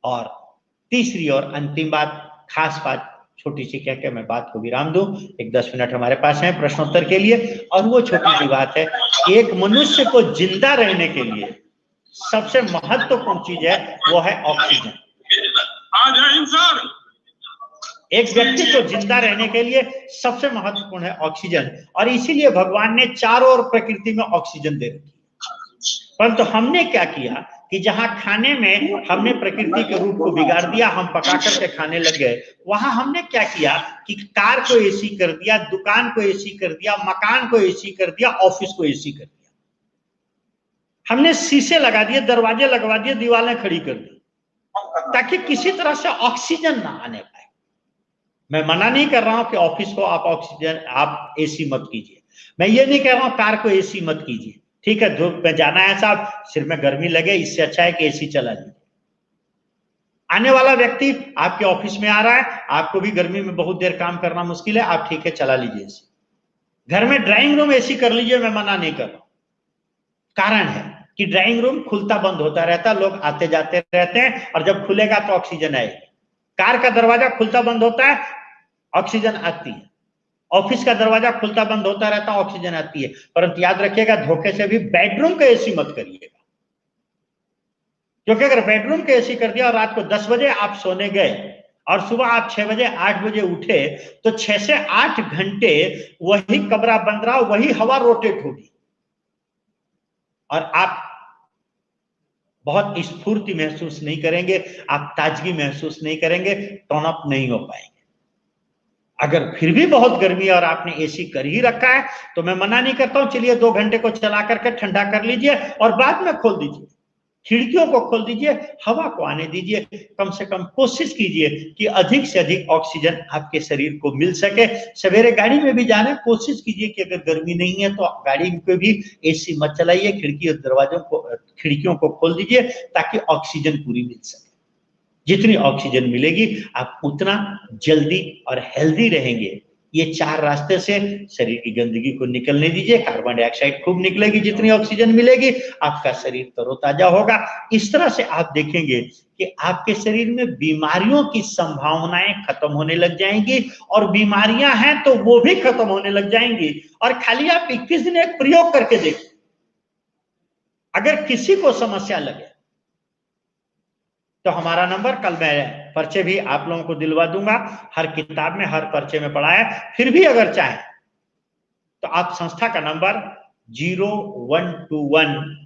और तीसरी और अंतिम बात, खास बात छोटी सी कह के मैं बात को विराम दूं, एक 10 मिनट हमारे पास है प्रश्नोत्तर के लिए, और वो छोटी सी बात है, एक मनुष्य को जिंदा रहने के लिए सबसे महत्वपूर्ण चीज है वो है ऑक्सीजन। एक व्यक्ति को जिंदा रहने के लिए सबसे महत्वपूर्ण है ऑक्सीजन, और इसीलिए भगवान ने चारों ओर प्रकृति में ऑक्सीजन दे रखी। परंतु हमने क्या किया कि जहां खाने में हमने प्रकृति के रूप को बिगाड़ दिया, हम पका करके खाने लग गए, वहां हमने क्या किया कि कार को एसी कर दिया, दुकान को एसी कर दिया, मकान को एसी कर दिया, ऑफिस को एसी कर दिया, हमने शीशे लगा दिए, दरवाजे लगवा दिए, दीवारें खड़ी कर दी, ताकि किसी तरह से ऑक्सीजन ना आने पाए। मैं मना नहीं कर रहा हूं कि ऑफिस को आप ऑक्सीजन, आप एसी मत कीजिए, मैं ये नहीं कह रहा हूं कार को एसी मत कीजिए, ठीक है, धूप में जाना है साहब, सिर में गर्मी लगे, इससे अच्छा है कि एसी चला लीजिए। आने वाला व्यक्ति आपके ऑफिस में आ रहा है, आपको भी गर्मी में बहुत देर काम करना मुश्किल है, आप ठीक है चला लीजिए एसी। घर में ड्राइंग रूम एसी कर लीजिए, मैं मना नहीं कर रहा। कारण है कि ड्राइंग रूम खुलता बंद होता रहता, लोग आते जाते रहते हैं, और जब खुलेगा तो ऑक्सीजन आएगी। कार का दरवाजा खुलता बंद होता है, ऑक्सीजन आती है। ऑफिस का दरवाजा खुलता बंद होता रहता, ऑक्सीजन आती है। परंतु याद रखिएगा, धोखे से भी बेडरूम का एसी मत करिएगा, क्योंकि अगर बेडरूम का एसी कर दिया और रात को 10 बजे आप सोने गए और सुबह आप 6 बजे 8 बजे उठे, तो 6 से 8 घंटे वही कमरा बंद रहा, वही हवा रोटेट होगी, और आप बहुत स्फूर्ति महसूस नहीं करेंगे, आप ताजगी महसूस नहीं करेंगे, टोन अप नहीं हो पाएंगे। अगर फिर भी बहुत गर्मी है और आपने एसी कर ही रखा है, तो मैं मना नहीं करता हूं, चलिए 2 घंटे को चला करके ठंडा कर लीजिए और बाद में खोल दीजिए, खिड़कियों को खोल दीजिए, हवा को आने दीजिए। कम से कम कोशिश कीजिए कि अधिक से अधिक ऑक्सीजन आपके शरीर को मिल सके। सवेरे गाड़ी में भी जाना, कोशिश कीजिए कि अगर गर्मी नहीं है तो गाड़ी में भी एसी मत चलाइए, खिड़की और दरवाजों को, खिड़कियों को खोल दीजिए, ताकि ऑक्सीजन पूरी मिल सके। जितनी ऑक्सीजन मिलेगी आप उतना जल्दी और हेल्दी रहेंगे। ये 4 रास्ते से शरीर की गंदगी को निकलने दीजिए, कार्बन डाइऑक्साइड खूब निकलेगी, जितनी ऑक्सीजन मिलेगी आपका शरीर तरोताजा होगा। इस तरह से आप देखेंगे कि आपके शरीर में बीमारियों की संभावनाएं खत्म होने लग जाएंगी, और बीमारियां हैं तो वो भी खत्म होने लग जाएंगी। और खाली आप 21 दिन एक प्रयोग करके देखिए, अगर किसी को समस्या लगे तो हमारा नंबर, कल मैं पर्चे भी आप लोगों को दिलवा दूंगा, हर किताब में हर पर्चे में पढ़ा है। फिर भी अगर चाहे तो आप संस्था का नंबर 0121,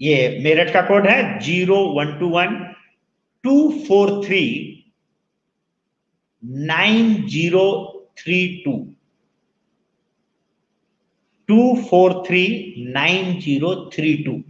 ये मेरठ का कोड है, 0121-243-9032, 243-9032,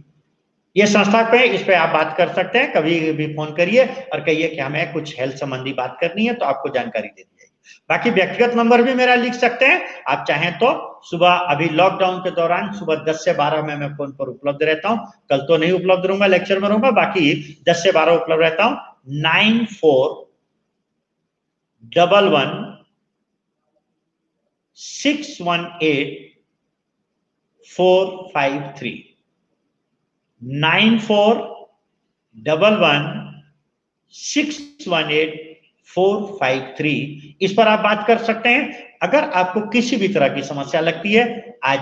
ये संस्था पे, इस पे आप बात कर सकते हैं। कभी भी फोन करिए और कहिए कि हमें कुछ हेल्थ संबंधी बात करनी है, तो आपको जानकारी दे दी जाएगी। बाकी व्यक्तिगत नंबर भी मेरा लिख सकते हैं, आप चाहें तो सुबह, अभी लॉकडाउन के दौरान सुबह 10 से 12 में मैं फोन पर उपलब्ध रहता हूं, कल तो नहीं उपलब्ध रहूंगा, लेक्चर में रहूंगा, बाकी 10 से 12 उपलब्ध रहता हूं। 9411618453, 9411618453, इस पर आप बात कर सकते हैं। अगर आपको किसी भी तरह की समस्या लगती है, आज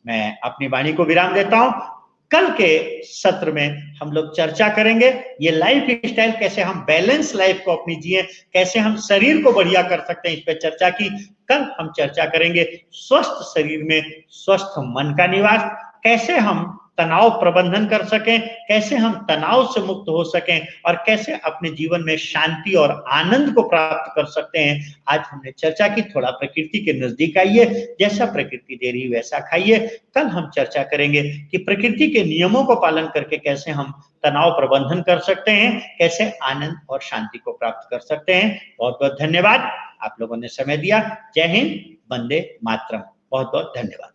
मैं अपनी वाणी को विराम देता हूं। कल के सत्र में हम लोग चर्चा करेंगे ये लाइफ स्टाइल, कैसे हम बैलेंस लाइफ को अपनी जिए, कैसे हम शरीर को बढ़िया कर सकते हैं, इस पर चर्चा की। कल हम चर्चा करेंगे स्वस्थ शरीर में स्वस्थ मन का निवास, कैसे हम तनाव प्रबंधन कर सकें, कैसे हम तनाव से मुक्त हो सकें, और कैसे अपने जीवन में शांति और आनंद को प्राप्त कर सकते हैं। आज हमने चर्चा की, थोड़ा प्रकृति के नजदीक आइए, जैसा प्रकृति दे रही वैसा खाइए। कल हम चर्चा करेंगे कि प्रकृति के नियमों को पालन करके कैसे हम तनाव प्रबंधन कर सकते हैं, कैसे आनंद और शांति को प्राप्त कर सकते हैं। बहुत बहुत धन्यवाद, आप लोगों ने समय दिया। जय हिंद, वंदे मातरम, बहुत बहुत धन्यवाद।